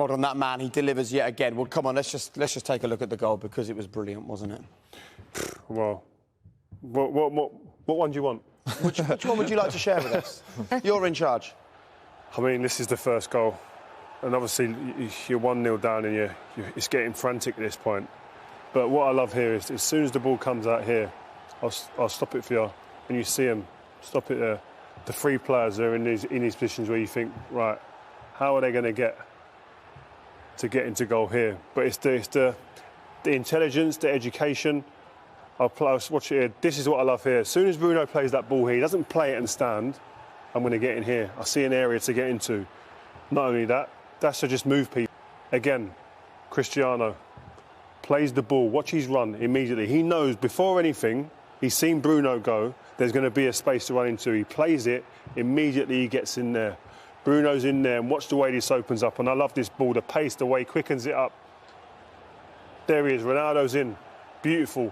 Well done, that man. He delivers yet again. Well, come on, let's just take a look at the goal because it was brilliant, wasn't it? Well, what one do you want? Which one would you like to share with us? You're in charge. I mean, this is the first goal, and obviously you're 1-0 down, and it's getting frantic at this point. But what I love here is, as soon as the ball comes out here, I'll stop it for you, and you see him stop it there. The three players are in these positions where you think, right, how are they going to get into goal here? But it's the intelligence, the education. I'll watch it here. This is what I love here. As soon as Bruno plays that ball here, he doesn't play it and stand. I'm going to get in here. I see an area to get into. Not only that, that's to just move people. Again, Cristiano plays the ball. Watch his run immediately. He knows before anything, he's seen Bruno go, there's going to be a space to run into. He plays it, immediately he gets in there. Bruno's in there, and watch the way this opens up. And I love this ball, the pace, the way he quickens it up. There he is, Ronaldo's in. Beautiful.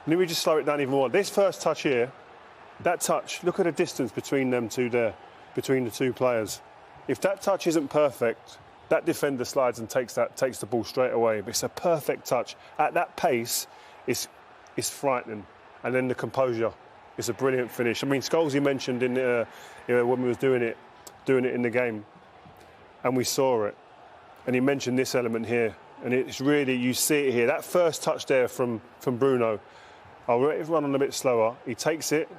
Let me just slow it down even more. This first touch here, that touch, look at the distance between them two there, between the two players. If that touch isn't perfect, that defender slides and takes the ball straight away. But it's a perfect touch. At that pace, it's frightening. And then the composure, it's a brilliant finish. I mean, Scholes, mentioned in when we was doing it in the game, and we saw it. And he mentioned this element here, and it's really, you see it here. That first touch there from Bruno, I'll run on a bit slower. He takes it.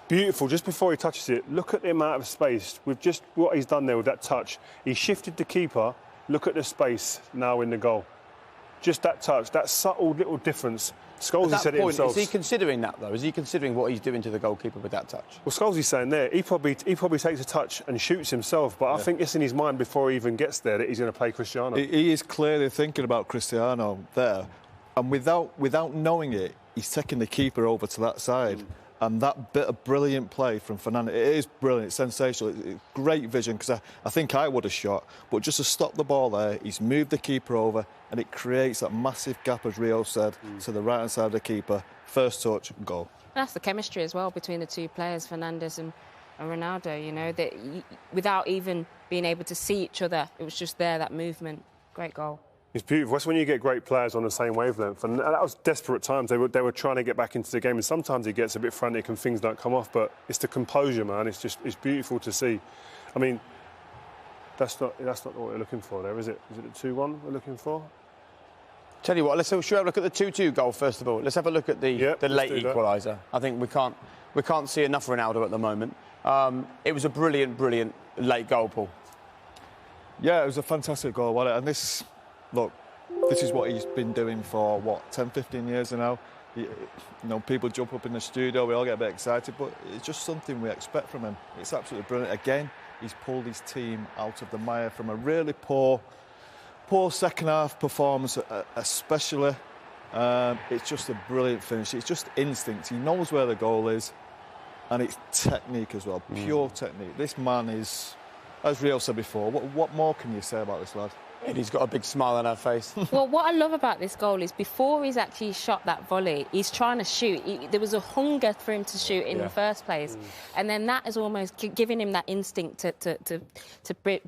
Beautiful, just before he touches it, look at the amount of space with just what he's done there with that touch. He shifted the keeper, look at the space now in the goal. Just that touch, that subtle little difference. Scholes said it himself. Is he considering that, though? Is he considering what he's doing to the goalkeeper with that touch? Well, Scholes saying there, he probably takes a touch and shoots himself, but I think it's in his mind before he even gets there that he's going to play Cristiano. He is clearly thinking about Cristiano there, and without knowing it, he's taking the keeper over to that side. And that bit of brilliant play from Fernando, it is brilliant, it's sensational, it's great vision, because I think I would have shot, but just to stop the ball there, he's moved the keeper over, and it creates that massive gap, as Rio said, to the right-hand side of the keeper. First touch, goal. And that's the chemistry as well between the two players, Fernandes and Ronaldo, you know, that without even being able to see each other, it was just there, that movement. Great goal. It's beautiful. That's when you get great players on the same wavelength. And that was desperate times. They were trying to get back into the game. And sometimes it gets a bit frantic and things don't come off. But it's the composure, man. It's beautiful to see. I mean, that's not what we're looking for there, is it? Is it the 2-1 we're looking for? Tell you what, should we have a look at the 2-2 goal first of all? Let's have a look at the late equaliser. I think we can't see enough Ronaldo at the moment. It was a brilliant late goal, Paul. Yeah, it was a fantastic goal, wasn't it? And this is what he's been doing for, 10, 15 years now. People jump up in the studio, we all get a bit excited, but it's just something we expect from him. It's absolutely brilliant. Again, he's pulled his team out of the mire from a really poor second-half performance, especially. It's just a brilliant finish. It's just instinct. He knows where the goal is, and it's technique as well, pure technique. This man is, as Rio said before, what more can you say about this lad? And he's got a big smile on her face. Well, what I love about this goal is before he's actually shot that volley, he's trying to shoot. There was a hunger for him to shoot in the first place. And then that is almost giving him that instinct to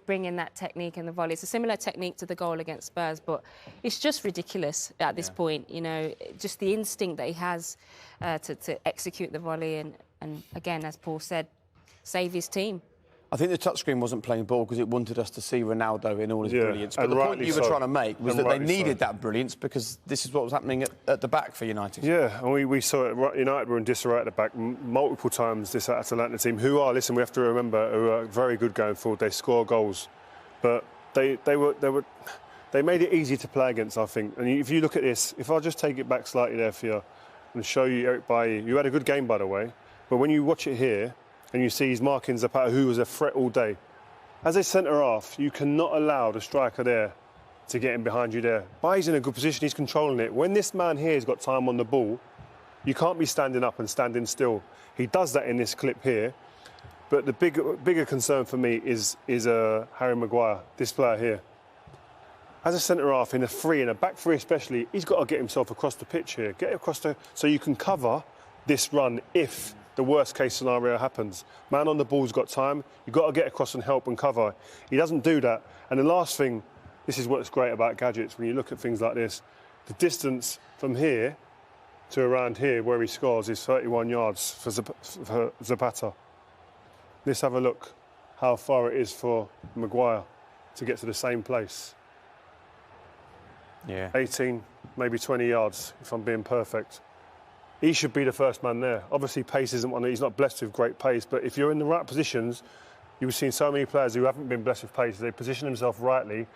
bring in that technique in the volley. It's a similar technique to the goal against Spurs, but it's just ridiculous at this point, you know, just the instinct that he has to execute the volley and, again, as Paul said, save his team. I think the touchscreen wasn't playing ball because it wanted us to see Ronaldo in all his brilliance. But the point you were trying to make was that they needed that brilliance because this is what was happening at the back for United. Yeah, and we saw it. United were in disarray at the back multiple times, this Atalanta team, we have to remember, who are very good going forward. They score goals. But they made it easy to play against, I think. And if you look at this, if I just take it back slightly there for you and show you Eric Bailly, you had a good game, by the way. But when you watch it here, and you see his markings about who was a threat all day. As a centre-half, you cannot allow the striker there to get in behind you there. Bailly's in a good position, he's controlling it. When this man here has got time on the ball, you can't be standing up and standing still. He does that in this clip here. But the bigger concern for me is Harry Maguire, this player here. As a centre-half, in a back three especially, he's got to get himself across the pitch here. Get across so you can cover this run if the worst case scenario happens. Man on the ball's got time. You've got to get across and help and cover. He doesn't do that. And the last thing, This is what's great about gadgets. When you look at things like this, the distance from here to around here where he scores is 31 yards for Zapata. Let's have a look how far it is for Maguire to get to the same place. Yeah. 18, maybe 20 yards, if I'm being perfect. He should be the first man there. Obviously, pace isn't one. He's not blessed with great pace, but if you're in the right positions, you've seen so many players who haven't been blessed with pace. They position themselves rightly,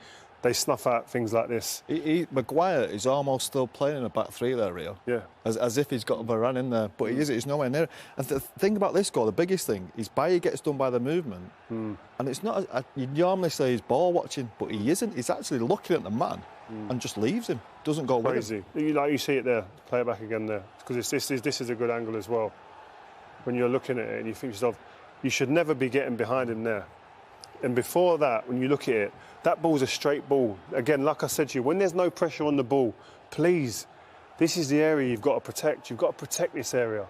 they snuff out things like this. Maguire is almost still playing in a back three there, Rio. Yeah. As if he's got Varane in there, but he isn't. He's nowhere near. And the thing about this goal, the biggest thing, is Bailly gets done by the movement. And it's not, you normally say he's ball watching, but he isn't. He's actually looking at the man and just leaves him. Doesn't go Crazy. with him. Like you see it there. Play it back again there. Because this is a good angle as well. When you're looking at it and you think to yourself, you should never be getting behind him there. And before that, when you look at it, that ball's a straight ball. Again, like I said to you, when there's no pressure on the ball, please, this is the area you've got to protect. You've got to protect this area.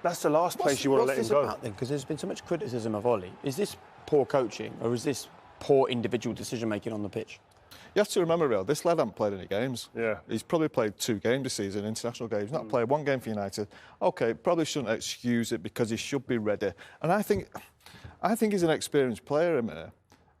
That's the last place you want to let him go. Because there's been so much criticism of Ollie. Is this poor coaching or is this poor individual decision-making on the pitch? You have to remember, Real, this lad hasn't played any games. Yeah. He's probably played 2 games this season, international games. He's not played 1 game for United. OK, probably shouldn't excuse it because he should be ready. And I think he's an experienced player in there.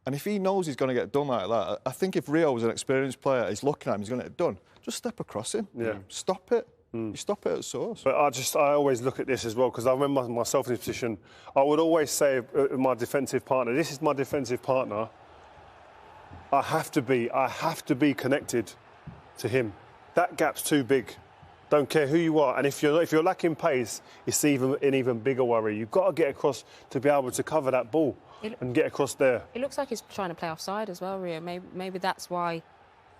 And if he knows he's going to get done like that, I think if Rio was an experienced player, he's looking at him, he's going to get it done. Just step across him. Yeah. Stop it. You stop it at source. But I always look at this as well, because I remember myself in this position. I would always say my defensive partner, this is my defensive partner. I have to be connected to him. That gap's too big. Don't care who you are. And if you're lacking pace, it's an even bigger worry. You've got to get across to be able to cover that ball and get across there. It looks like he's trying to play offside as well, Rio. Maybe that's why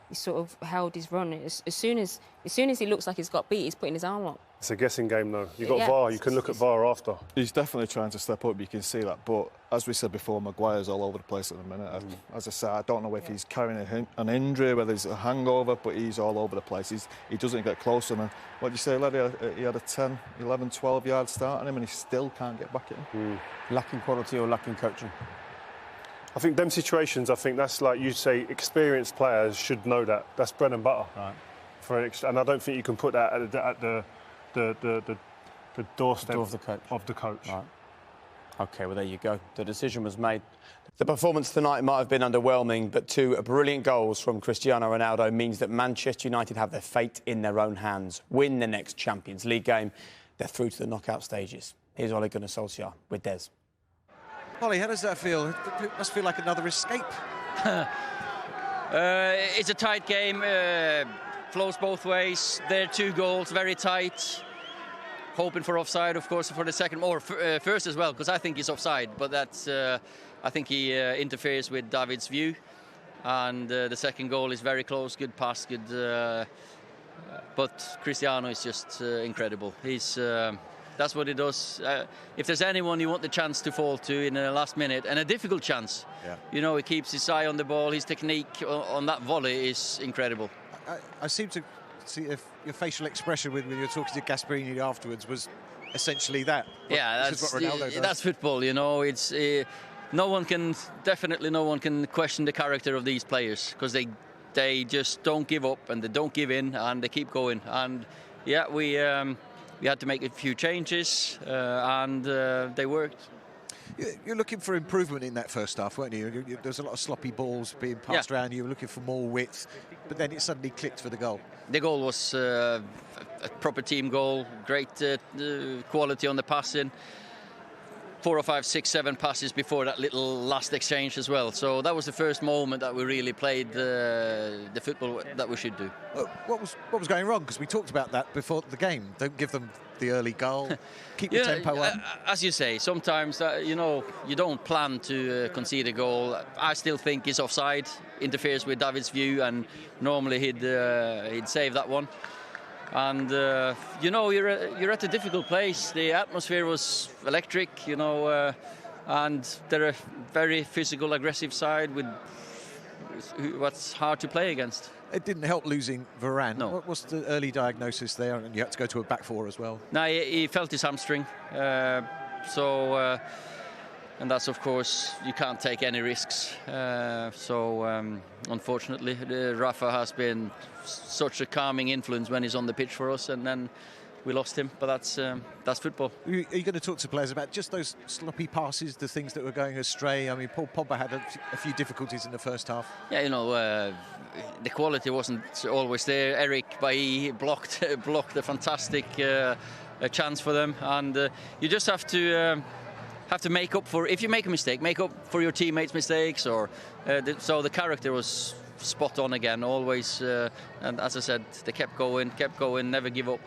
he sort of held his run. As soon as he looks like he's got beat, he's putting his arm up. It's a guessing game, though. You've got VAR. You can look at VAR after. He's definitely trying to step up. You can see that. But as we said before, Maguire's all over the place at the minute. As I said, I don't know if he's carrying an injury, whether it's a hangover, but he's all over the place. He doesn't get close. And what do you say, Lady? He had a 10, 11, 12-yard start on him, and he still can't get back at him. Lacking quality or lacking coaching? I think them situations, that's like you say, experienced players should know that. That's bread and butter. Right. And I don't think you can put that at the doorstep of the coach. Right. OK, well, there you go. The decision was made. The performance tonight might have been underwhelming, but 2 brilliant goals from Cristiano Ronaldo means that Manchester United have their fate in their own hands. Win the next Champions League game, they're through to the knockout stages. Here's Ole Gunnar Solskjaer with Des. Ollie, how does that feel? It must feel like another escape. It's a tight game. Flows both ways. There are 2 goals, very tight. Hoping for offside, of course, for the second, or first as well, because I think he's offside. But that's, I think he interferes with David's view. And the second goal is very close, good pass, good. But Cristiano is just incredible. That's what he does. If there's anyone you want the chance to fall to in the last minute, and a difficult chance, he keeps his eye on the ball. His technique on that volley is incredible. I seem to see if your facial expression when you were talking to Gasperini afterwards was essentially that. Yeah, that's what Ronaldo does. That's football. It's no one can question the character of these players, because they just don't give up and they don't give in and they keep going. And yeah, we had to make a few changes and they worked. You're looking for improvement in that first half, weren't you? There's a lot of sloppy balls being passed around. You were looking for more width, but then it suddenly clicked for the goal. The goal was a proper team goal, great quality on the passing. 4 or 5, 6, 7 passes before that little last exchange as well. So that was the first moment that we really played the football that we should do. What was going wrong? Because we talked about that before the game. Don't give them the early goal. Keep the tempo up. As you say, sometimes you don't plan to concede a goal. I still think he's offside, interferes with David's view, and normally he'd save that one. And you're at a difficult place. The atmosphere was electric, and they're a very physical, aggressive side with what's hard to play against. It didn't help losing Varane. No. What was the early diagnosis there? And you had to go to a back 4 as well. No, he felt his hamstring. And that's, of course, you can't take any risks. Unfortunately, Rafa has been such a calming influence when he's on the pitch for us, and then we lost him. But that's football. Are you going to talk to players about just those sloppy passes, the things that were going astray? I mean, Paul Pogba had a few difficulties in the first half. Yeah, you know, the quality wasn't always there. Eric Bailly blocked a fantastic chance for them, and you just have to make up for, if you make a mistake, make up for your teammates' mistakes. Or so the character was spot on again, always. And as I said, they kept going, never give up.